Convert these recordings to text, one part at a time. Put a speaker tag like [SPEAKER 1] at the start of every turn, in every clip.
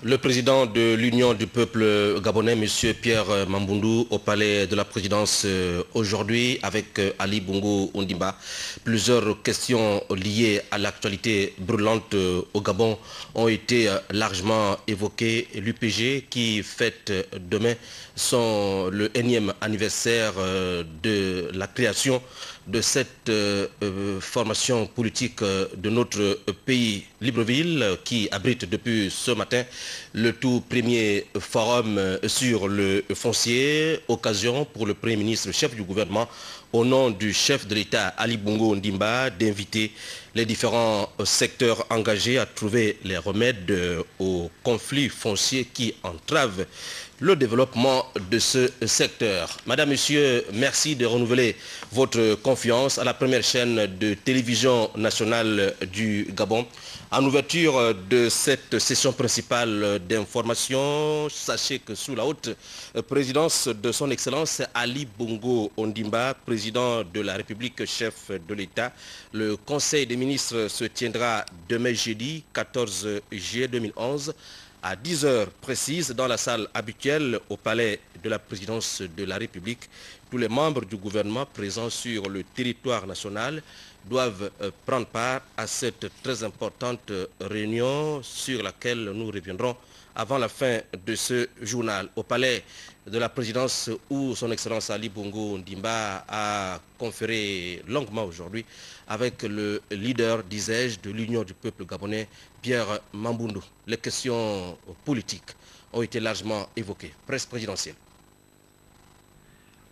[SPEAKER 1] Le président de l'Union du peuple gabonais, M. Pierre Mamboundou, au palais de la présidence aujourd'hui avec Ali Bongo Ondimba. Plusieurs questions liées à l'actualité brûlante au Gabon ont été largement évoquées. L'UPG qui fête demain le énième anniversaire de la création de cette formation politique de notre pays, Libreville, qui abrite depuis ce matin le tout premier forum sur le foncier, occasion pour le Premier ministre, chef du gouvernement, au nom du chef de l'État, Ali Bongo Ondimba, d'inviter les différents secteurs engagés à trouver les remèdes aux conflits fonciers qui entravent le développement de ce secteur. Madame, Monsieur, merci de renouveler votre confiance à la première chaîne de télévision nationale du Gabon. En ouverture de cette session principale d'information, sachez que sous la haute présidence de son Excellence Ali Bongo Ondimba, président de la République, chef de l'État, le Conseil des ministres se tiendra demain jeudi 14 juillet 2011 à 10 heures précises dans la salle habituelle au palais de la présidence de la République. Tous les membres du gouvernement présents sur le territoire national doivent prendre part à cette très importante réunion sur laquelle nous reviendrons avant la fin de ce journal. Au palais de la présidence où son Excellence Ali Bongo Ondimba a conféré longuement aujourd'hui avec le leader, disais-je, de l'Union du peuple gabonais, Pierre Mamboundou. Les questions politiques ont été largement évoquées. Presse présidentielle.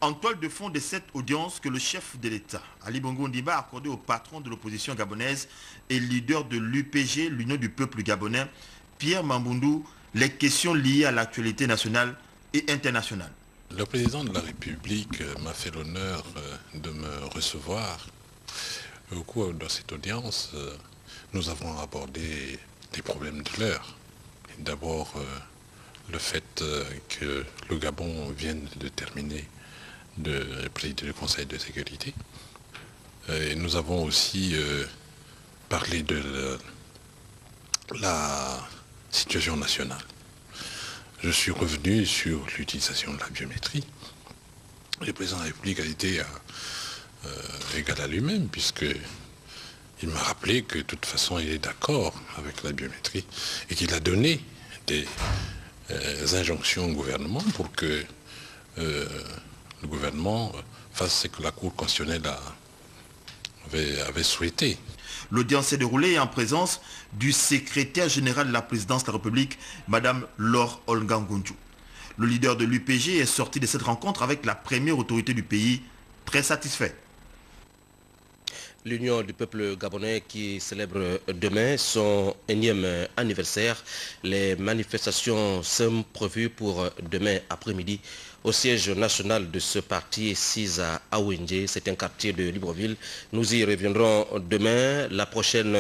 [SPEAKER 2] En toile de fond de cette audience que le chef de l'État, Ali Bongo Ondimba, a accordé au patron de l'opposition gabonaise et leader de l'UPG, l'Union du peuple gabonais, Pierre Mamboundou, les questions liées à l'actualité nationale et internationale.
[SPEAKER 3] Le président de la République m'a fait l'honneur de me recevoir. Au cours de cette audience, nous avons abordé des problèmes de l'heure. D'abord, le fait que le Gabon vienne de terminer de présider le Conseil de sécurité. Et nous avons aussi parlé de la situation nationale. Je suis revenu sur l'utilisation de la biométrie. Le président de la République a été égal à lui-même, puisqu'il m'a rappelé que de toute façon il est d'accord avec la biométrie et qu'il a donné des injonctions au gouvernement pour que le gouvernement fasse ce que la Cour constitutionnelle avait souhaité.
[SPEAKER 2] L'audience s'est déroulée en présence du secrétaire général de la présidence de la République, Madame Laure Olga Ngunju. Le leader de l'UPG est sorti de cette rencontre avec la première autorité du pays, très satisfait.
[SPEAKER 1] L'Union du peuple gabonais qui célèbre demain son énième anniversaire. Les manifestations sont prévues pour demain après-midi au siège national de ce parti, 6 à Aouindé. C'est un quartier de Libreville. Nous y reviendrons demain. La prochaine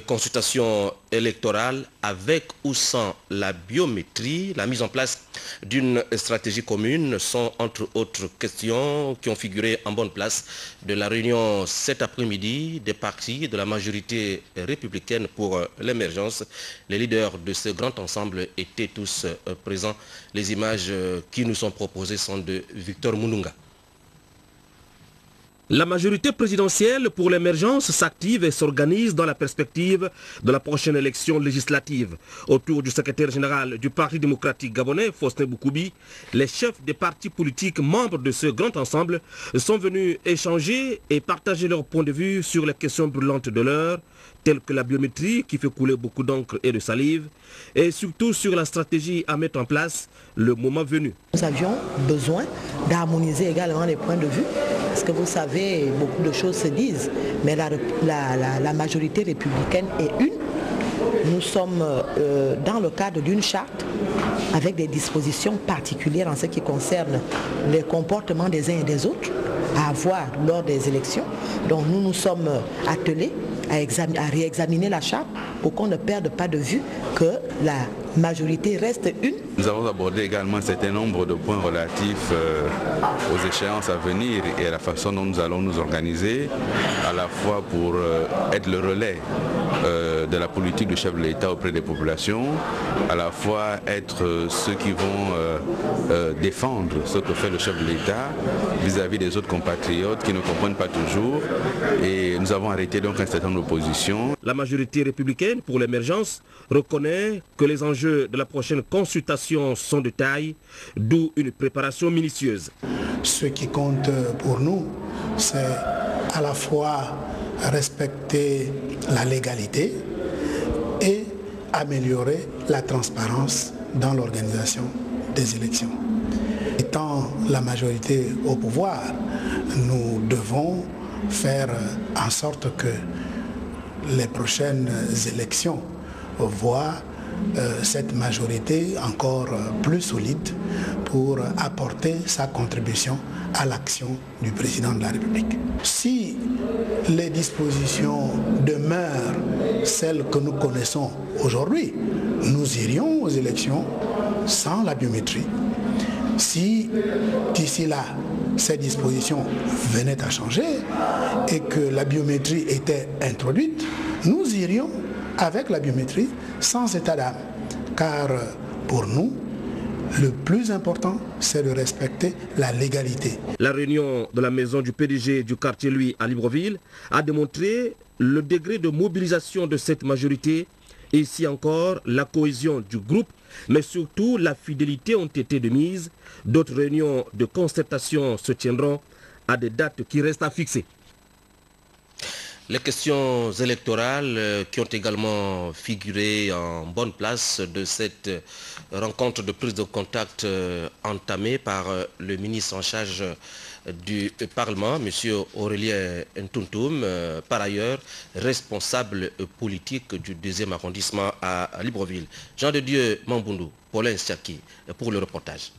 [SPEAKER 1] consultation électorale avec ou sans la biométrie, la mise en place d'une stratégie commune sont entre autres questions qui ont figuré en bonne place de la réunion cet après-midi des partis de la majorité républicaine pour l'émergence. Les leaders de ce grand ensemble étaient tous présents. Les images qui nous sont proposées sont de Victor Moununga. La majorité présidentielle pour l'émergence s'active et s'organise dans la perspective de la prochaine élection législative. Autour du secrétaire général du Parti démocratique gabonais, Faustin Boukoubi, les chefs des partis politiques membres de ce grand ensemble sont venus échanger et partager leur point de vue sur les questions brûlantes de l'heure, telles que la biométrie qui fait couler beaucoup d'encre et de salive, et surtout sur la stratégie à mettre en place le moment venu.
[SPEAKER 4] Nous avions besoin d'harmoniser également les points de vue, parce que vous savez, beaucoup de choses se disent, mais la majorité républicaine est une. Nous sommes dans le cadre d'une charte avec des dispositions particulières en ce qui concerne les comportements des uns et des autres à avoir lors des élections. Donc nous nous sommes attelés à réexaminer la charte pour qu'on ne perde pas de vue que la majorité reste une
[SPEAKER 5] Nous avons abordé également un certain nombre de points relatifs aux échéances à venir et à la façon dont nous allons nous organiser, à la fois pour être le relais de la politique du chef de l'État auprès des populations, à la fois être ceux qui vont défendre ce que fait le chef de l'État vis-à-vis des autres compatriotes qui ne comprennent pas toujours. Et nous avons arrêté donc un certain nombre d'oppositions.
[SPEAKER 1] La majorité républicaine pour l'émergence reconnaît que les enjeux de la prochaine consultation sont de taille, d'où une préparation minutieuse.
[SPEAKER 6] Ce qui compte pour nous, c'est à la fois respecter la légalité et améliorer la transparence dans l'organisation des élections. Étant la majorité au pouvoir, nous devons faire en sorte que les prochaines élections voient cette majorité encore plus solide pour apporter sa contribution à l'action du président de la République. Si les dispositions demeurent celles que nous connaissons aujourd'hui, nous irions aux élections sans la biométrie. Si d'ici là, ces dispositions venaient à changer et que la biométrie était introduite, nous irions avec la biométrie sans état d'âme. Car pour nous, le plus important, c'est de respecter la légalité.
[SPEAKER 1] La réunion de la maison du PDG du quartier Louis à Libreville a démontré le degré de mobilisation de cette majorité. Et ici encore, la cohésion du groupe, mais surtout la fidélité ont été de mise. D'autres réunions de concertation se tiendront à des dates qui restent à fixer. Les questions électorales qui ont également figuré en bonne place de cette rencontre de prise de contact entamée par le ministre en charge du Parlement, M. Aurélien Ntuntum, par ailleurs responsable politique du 2e arrondissement à Libreville. Jean de Dieu Mambundu, Paulin Siaki, pour le reportage.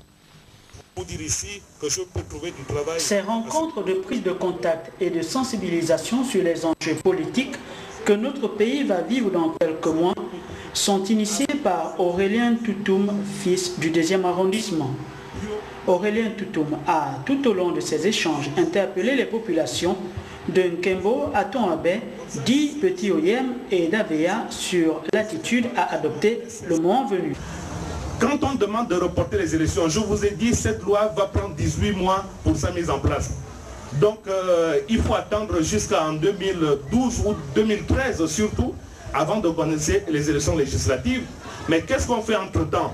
[SPEAKER 7] Ces rencontres de prise de contact et de sensibilisation sur les enjeux politiques que notre pays va vivre dans quelques mois sont initiées par Aurélien Ntuntum, fils du 2e arrondissement. Aurélien Ntuntum a, tout au long de ces échanges, interpellé les populations de Nkembo à Tonabé, dit Petit Oyem et d'Avea sur l'attitude à adopter le moment venu.
[SPEAKER 8] Quand on demande de reporter les élections, je vous ai dit cette loi va prendre 18 mois pour sa mise en place. Donc il faut attendre jusqu'en 2012 ou 2013 surtout, avant de connaître les élections législatives. Mais qu'est-ce qu'on fait entre-temps,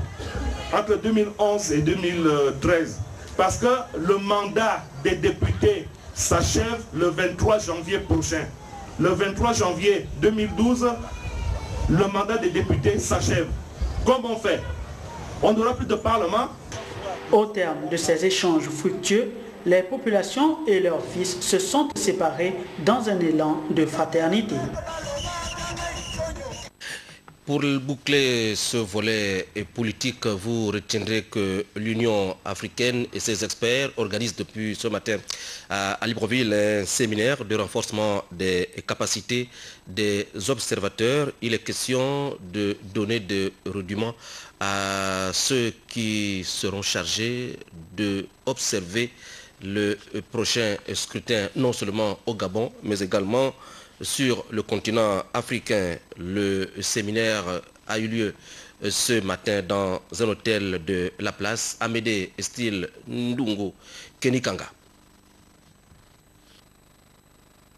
[SPEAKER 8] entre 2011 et 2013? Parce que le mandat des députés s'achève le 23 janvier prochain. Le 23 janvier 2012, le mandat des députés s'achève. Comment on fait? On n'aura plus de parlement.
[SPEAKER 7] Au terme de ces échanges fructueux, les populations et leurs fils se sont séparés dans un élan de fraternité.
[SPEAKER 1] Pour boucler ce volet politique, vous retiendrez que l'Union africaine et ses experts organisent depuis ce matin à Libreville un séminaire de renforcement des capacités des observateurs. Il est question de donner des rudiments à ceux qui seront chargés d'observer le prochain scrutin, non seulement au Gabon, mais également sur le continent africain. Le séminaire a eu lieu ce matin dans un hôtel de la place Amédée Style Ndungu, Kenikanga.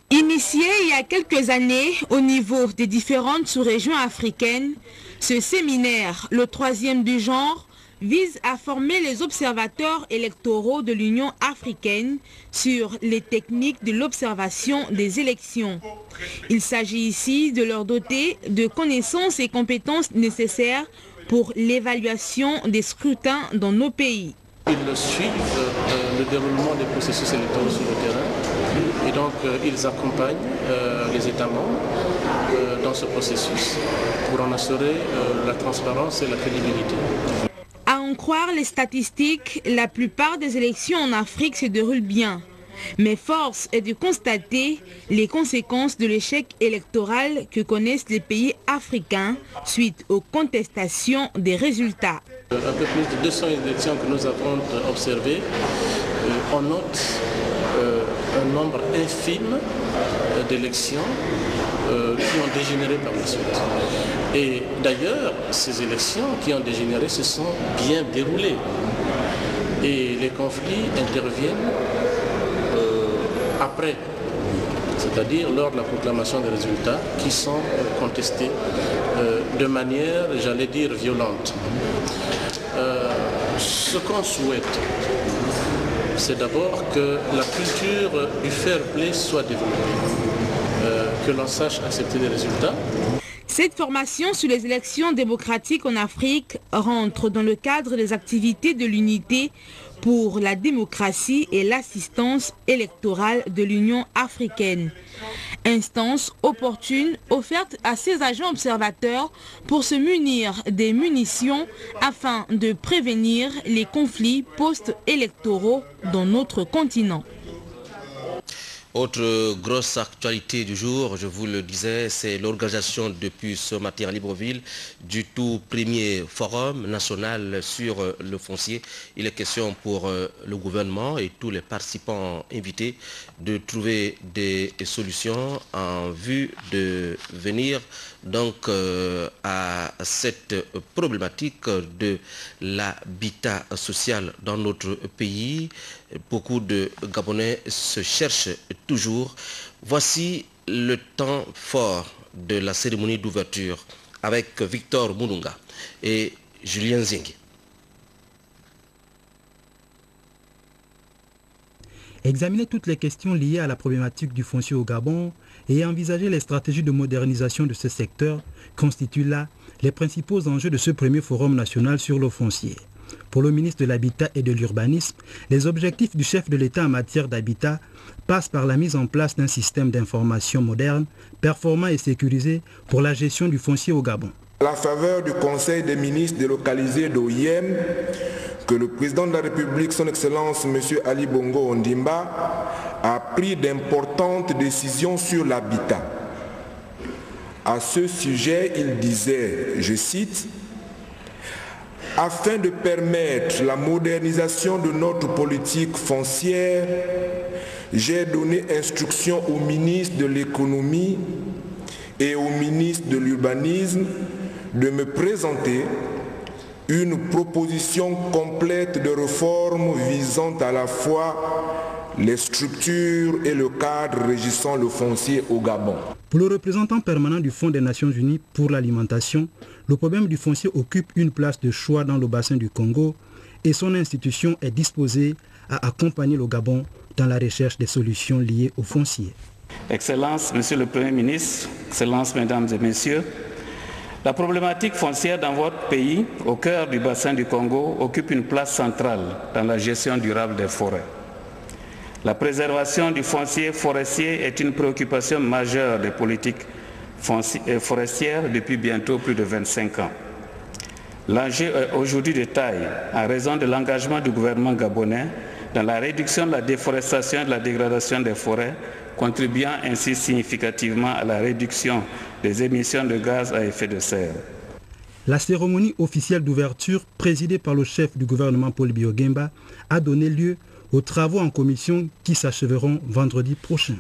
[SPEAKER 9] Initié il y a quelques années au niveau des différentes sous-régions africaines, ce séminaire, le 3e du genre, vise à former les observateurs électoraux de l'Union africaine sur les techniques de l'observation des élections. Il s'agit ici de leur doter de connaissances et compétences nécessaires pour l'évaluation des scrutins dans nos pays.
[SPEAKER 10] Ils suivent le déroulement des processus électoraux sur le terrain et donc ils accompagnent les États membres dans ce processus pour en assurer la transparence et la crédibilité.
[SPEAKER 9] À en croire les statistiques, la plupart des élections en Afrique se déroulent bien. Mais force est de constater les conséquences de l'échec électoral que connaissent les pays africains suite aux contestations des résultats.
[SPEAKER 10] Un peu plus de 200 élections que nous avons observées, on note un nombre infime d'élections qui ont dégénéré par la suite. Et d'ailleurs, ces élections qui ont dégénéré se sont bien déroulées. Et les conflits interviennent après, c'est-à-dire lors de la proclamation des résultats qui sont contestés de manière, j'allais dire, violente. Ce qu'on souhaite, c'est d'abord que la culture du fair play soit développée, que l'on sache accepter les résultats.
[SPEAKER 9] Cette formation sur les élections démocratiques en Afrique rentre dans le cadre des activités de l'unité pour la démocratie et l'assistance électorale de l'Union africaine. Instance opportune offerte à ces agents observateurs pour se munir des munitions afin de prévenir les conflits post-électoraux dans notre continent.
[SPEAKER 1] Autre grosse actualité du jour, je vous le disais, c'est l'organisation depuis ce matin à Libreville du tout premier forum national sur le foncier. Il est question pour le gouvernement et tous les participants invités de trouver des solutions en vue de venir donc à cette problématique de l'habitat social dans notre pays. Beaucoup de Gabonais se cherchent toujours. Voici le temps fort de la cérémonie d'ouverture avec Victor Mulunga et Julien Zingi.
[SPEAKER 11] Examiner toutes les questions liées à la problématique du foncier au Gabon et envisager les stratégies de modernisation de ce secteur constituent là les principaux enjeux de ce premier forum national sur le foncier. Pour le ministre de l'Habitat et de l'Urbanisme, les objectifs du chef de l'État en matière d'habitat passent par la mise en place d'un système d'information moderne, performant et sécurisé pour la gestion du foncier au Gabon.
[SPEAKER 12] À la faveur du Conseil des ministres délocalisé d'OIM, que le président de la République, son Excellence M. Ali Bongo Ondimba, a pris d'importantes décisions sur l'habitat. À ce sujet, il disait, je cite, « Afin de permettre la modernisation de notre politique foncière, j'ai donné instruction au ministre de l'économie et au ministre de l'urbanisme de me présenter une proposition complète de réforme visant à la fois les structures et le cadre régissant le foncier au Gabon. »
[SPEAKER 11] Pour le représentant permanent du Fonds des Nations Unies pour l'alimentation, le problème du foncier occupe une place de choix dans le bassin du Congo et son institution est disposée à accompagner le Gabon dans la recherche des solutions liées au foncier.
[SPEAKER 13] Excellences, Monsieur le Premier ministre, Excellences, Mesdames et Messieurs, la problématique foncière dans votre pays, au cœur du bassin du Congo, occupe une place centrale dans la gestion durable des forêts. La préservation du foncier forestier est une préoccupation majeure des politiques forestières depuis bientôt plus de 25 ans. L'enjeu est aujourd'hui de taille en raison de l'engagement du gouvernement gabonais dans la réduction de la déforestation et de la dégradation des forêts, contribuant ainsi significativement à la réduction des émissions de gaz à effet de serre.
[SPEAKER 11] La cérémonie officielle d'ouverture, présidée par le chef du gouvernement Paul Biya Ogemba, a donné lieu aux travaux en commission qui s'achèveront vendredi prochain.